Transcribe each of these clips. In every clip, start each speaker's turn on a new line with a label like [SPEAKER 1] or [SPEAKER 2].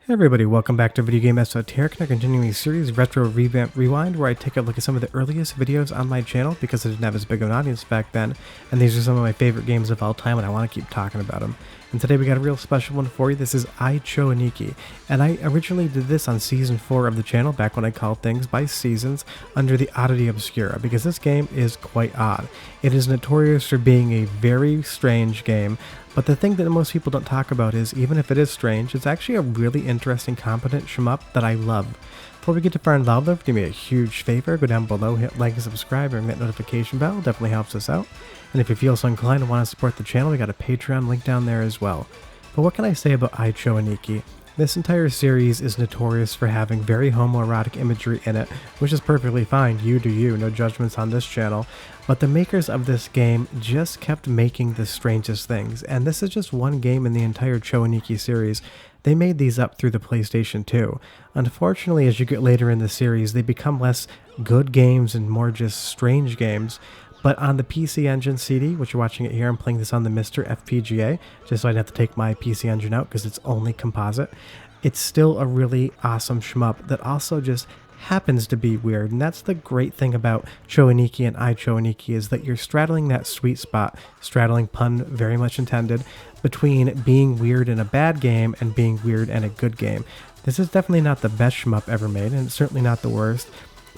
[SPEAKER 1] Hey everybody, welcome back to Video Game Esoteric and our continuing series Retro Revamp Rewind, where I take a look at some of the earliest videos on my channel because I didn't have as big of an audience back then, and these are some of my favorite games of all time and I want to keep talking about them. And today we got a real special one for you. This is Ai Cho Aniki, and I originally did this on Season 4 of the channel back when I called things by seasons under the Oddity Obscura, because this game is quite odd. It is notorious for being a very strange game, but the thing that most people don't talk about is, even if it is strange, it's actually a really interesting, competent shmup that I love. Before we get too far involved though, do me a huge favor, go down below, hit like and subscribe, and ring that notification bell, definitely helps us out. And if you feel so inclined and want to support the channel, we got a Patreon link down there as well. But what can I say about Ai Cho Aniki? This entire series is notorious for having very homoerotic imagery in it, which is perfectly fine, you do you, no judgments on this channel. But the makers of this game just kept making the strangest things, and this is just one game in the entire Cho Aniki series. They made these up through the PlayStation 2. Unfortunately, as you get later in the series, they become less good games and more just strange games. But on the PC Engine CD, which you're watching it here, I'm playing this on the Mr. FPGA, just so I didn't have to take my PC Engine out because it's only composite. It's still a really awesome shmup that also just happens to be weird, and that's the great thing about Cho Aniki and Ai Cho Aniki, is that you're straddling that sweet spot, straddling pun very much intended, between being weird in a bad game and being weird in a good game. This is definitely not the best shmup ever made, and it's certainly not the worst.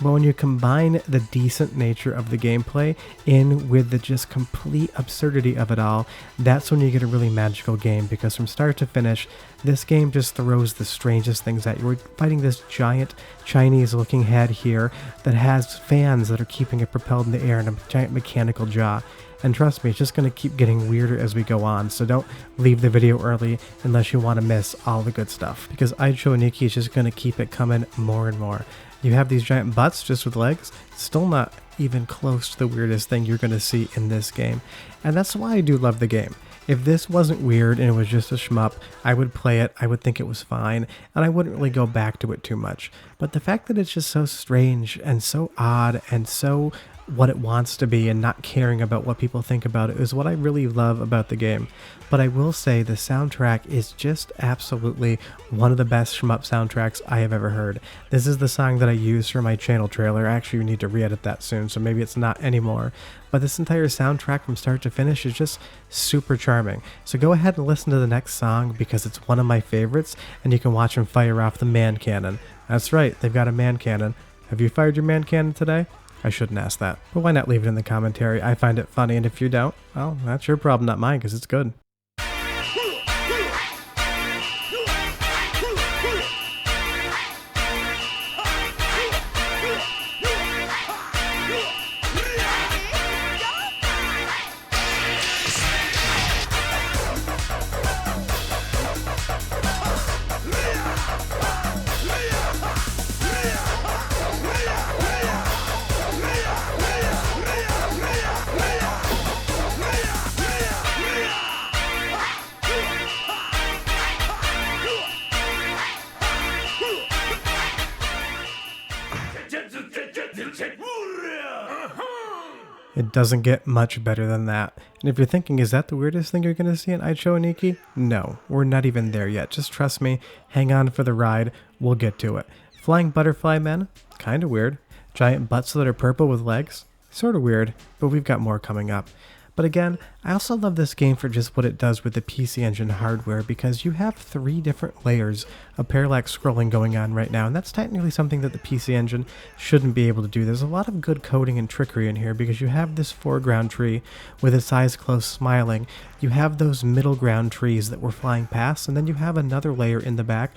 [SPEAKER 1] But when you combine the decent nature of the gameplay in with the just complete absurdity of it all, that's when you get a really magical game, because from start to finish, this game just throws the strangest things at you. We're fighting this giant Chinese looking head here that has fans that are keeping it propelled in the air and a giant mechanical jaw. And trust me, it's just going to keep getting weirder as we go on, so don't leave the video early unless you want to miss all the good stuff, because Ai Cho Aniki is just going to keep it coming more and more. You have these giant butts just with legs, still not even close to the weirdest thing you're going to see in this game. And that's why I do love the game. If this wasn't weird and it was just a shmup, I would play it, I would think it was fine, and I wouldn't really go back to it too much. But the fact that it's just so strange and so odd and so what it wants to be and not caring about what people think about it is what I really love about the game. But I will say the soundtrack is just absolutely one of the best shmup soundtracks I have ever heard. This is the song that I used for my channel trailer. Actually, we need to re-edit that soon, so maybe it's not anymore. But this entire soundtrack from start to finish is just super charming. So go ahead and listen to the next song, because it's one of my favorites, and you can watch them fire off the man cannon. That's right, they've got a man cannon. Have you fired your man cannon today? I shouldn't ask that, but why not leave it in the commentary? I find it funny, and if you don't, well, that's your problem, not mine, because it's good. It doesn't get much better than that. And if you're thinking, is that the weirdest thing you're going to see in Ai Cho Aniki? No, we're not even there yet. Just trust me, hang on for the ride, we'll get to it. Flying butterfly men? Kinda weird. Giant butts that are purple with legs? Sorta weird, but we've got more coming up. But again, I also love this game for just what it does with the PC Engine hardware, because you have 3 different layers of parallax scrolling going on right now, and that's technically something that the PC Engine shouldn't be able to do. There's a lot of good coding and trickery in here, because you have this foreground tree with its eyes closed smiling, you have those middle ground trees that we're flying past, and then you have another layer in the back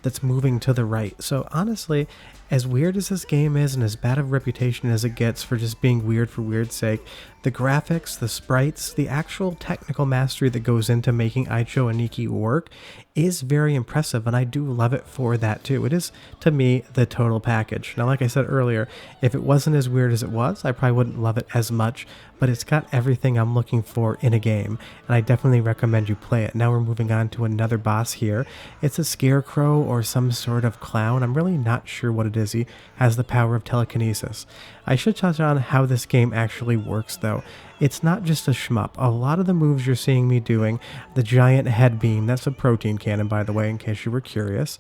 [SPEAKER 1] that's moving to the right. So honestly, as weird as this game is and as bad of a reputation as it gets for just being weird for weird's sake, the graphics, the sprites, the actual technical mastery that goes into making Ai Cho Aniki work is very impressive, and I do love it for that too. It is, to me, the total package. Now, like I said earlier, if it wasn't as weird as it was, I probably wouldn't love it as much, but it's got everything I'm looking for in a game, and I definitely recommend you play it. Now we're moving on to another boss here. It's a scarecrow or some sort of clown. I'm really not sure what it is. He has the power of telekinesis. I should touch on how this game actually works though. It's not just a shmup. A lot of the moves you're seeing me doing, the giant head beam, that's a protein cannon, by the way, in case you were curious.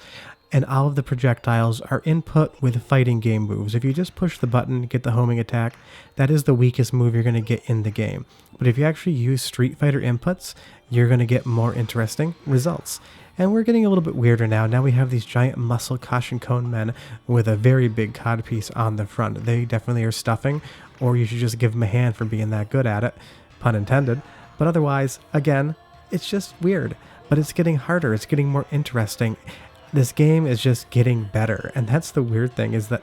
[SPEAKER 1] And all of the projectiles are input with fighting game moves. If you just push the button, get the homing attack, that is the weakest move you're going to get in the game. But if you actually use Street Fighter inputs, you're going to get more interesting results. And we're getting a little bit weirder now. Now we have these giant muscle caution cone men with a very big codpiece on the front. They definitely are stuffing, or you should just give them a hand for being that good at it, pun intended. But otherwise, again, it's just weird. But it's getting harder, it's getting more interesting. This game is just getting better, and that's the weird thing, is that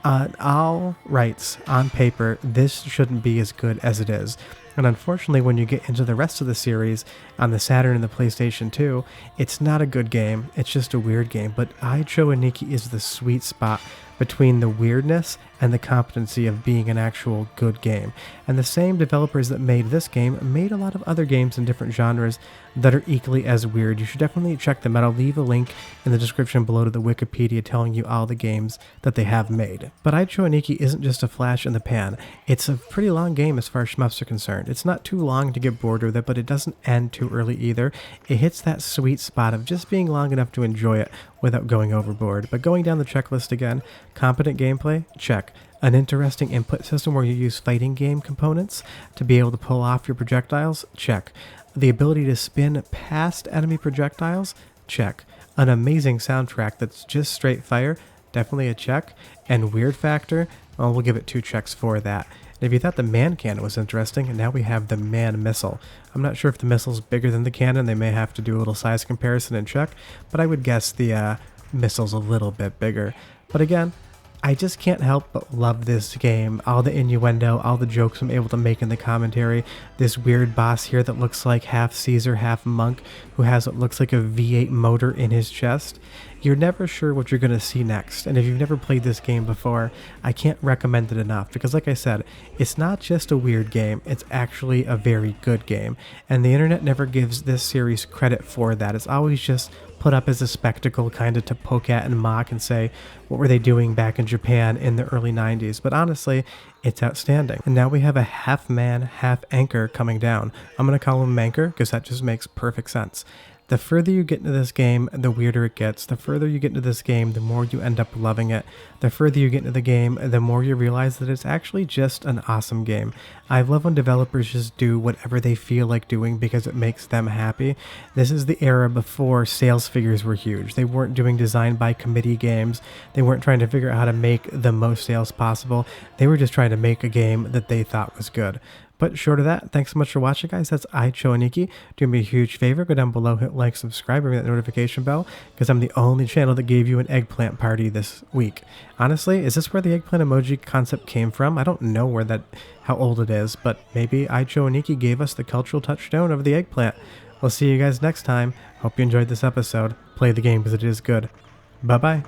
[SPEAKER 1] on all rights, on paper, this shouldn't be as good as it is. And unfortunately, when you get into the rest of the series on the Saturn and the PlayStation 2, it's not a good game, it's just a weird game. But Ai Cho Aniki is the sweet spot between the weirdness and the competency of being an actual good game. And the same developers that made this game made a lot of other games in different genres that are equally as weird. You should definitely check them out. I'll leave a link in the description below to the Wikipedia telling you all the games that they have made. But Ai Cho Aniki isn't just a flash in the pan. It's a pretty long game as far as shmups are concerned. It's not too long to get bored with it, but it doesn't end too early either. It hits that sweet spot of just being long enough to enjoy it without going overboard. But going down the checklist again, competent gameplay, check. An interesting input system where you use fighting game components to be able to pull off your projectiles, check. The ability to spin past enemy projectiles, check. An amazing soundtrack that's just straight fire, definitely a check. And weird factor, well, we'll give it 2 checks for that. And if you thought the man cannon was interesting, and now we have the man missile. I'm not sure if the missile's bigger than the cannon, they may have to do a little size comparison and check, but I would guess the missile's a little bit bigger. But again, I just can't help but love this game. All the innuendo, all the jokes I'm able to make in the commentary. This weird boss here that looks like half Caesar, half monk, who has what looks like a V8 motor in his chest. You're never sure what you're going to see next. And if you've never played this game before, I can't recommend it enough. Because like I said, it's not just a weird game, it's actually a very good game. And the internet never gives this series credit for that. It's always just put up as a spectacle, kind of to poke at and mock and say, what were they doing back in Japan in the early 90s? But honestly, it's outstanding. And now we have a half man, half anchor coming down. I'm going to call him Manker because that just makes perfect sense. The further you get into this game, the weirder it gets. The further you get into this game, the more you end up loving it. The further you get into the game, the more you realize that it's actually just an awesome game. I love when developers just do whatever they feel like doing because it makes them happy. This is the era before sales figures were huge. They weren't doing design by committee games. They weren't trying to figure out how to make the most sales possible. They were just trying to make a game that they thought was good. But short of that, thanks so much for watching, guys. That's Ai Cho Aniki. Do me a huge favor, go down below, hit like, subscribe, and ring that notification bell, because I'm the only channel that gave you an eggplant party this week. Honestly, is this where the eggplant emoji concept came from? I don't know how old it is, but maybe Ai Cho Aniki gave us the cultural touchstone of the eggplant. We'll see you guys next time. Hope you enjoyed this episode. Play the game because it is good. Bye-bye.